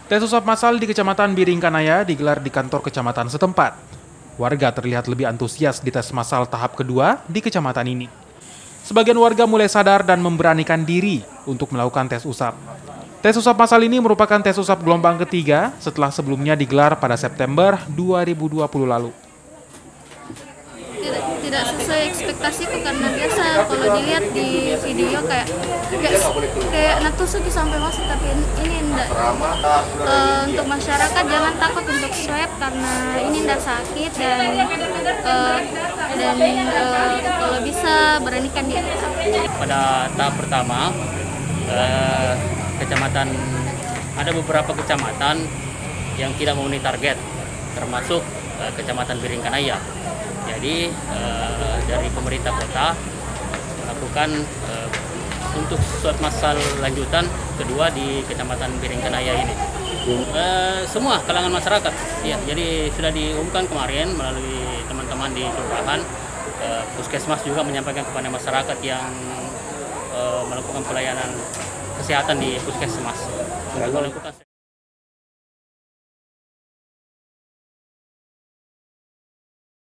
Tes usap massal di Kecamatan Biringkanaya digelar di kantor kecamatan setempat. Warga terlihat lebih antusias di tes massal tahap kedua di kecamatan ini. Sebagian warga mulai sadar dan memberanikan diri untuk melakukan tes usap. Tes usap massal ini merupakan tes usap gelombang ketiga setelah sebelumnya digelar pada September 2020 lalu. Tidak sesuai ekspektasiku karena biasa kalau dilihat di video kayak natusuk sampai masuk, tapi ini enggak. Untuk masyarakat jangan takut untuk swab karena ini enggak sakit dan kalau bisa beranikan diri. Pada tahap pertama kecamatan ada beberapa kecamatan yang tidak memenuhi target, termasuk Kecamatan Biringkanaya. Jadi dari pemerintah kota melakukan untuk swab massal lanjutan kedua di Kecamatan Biringkanaya ini. Semua kalangan masyarakat, ya. Jadi sudah diumumkan kemarin melalui teman-teman di kelurahan. Puskesmas juga menyampaikan kepada masyarakat yang melakukan pelayanan kesehatan di puskesmas untuk melakukan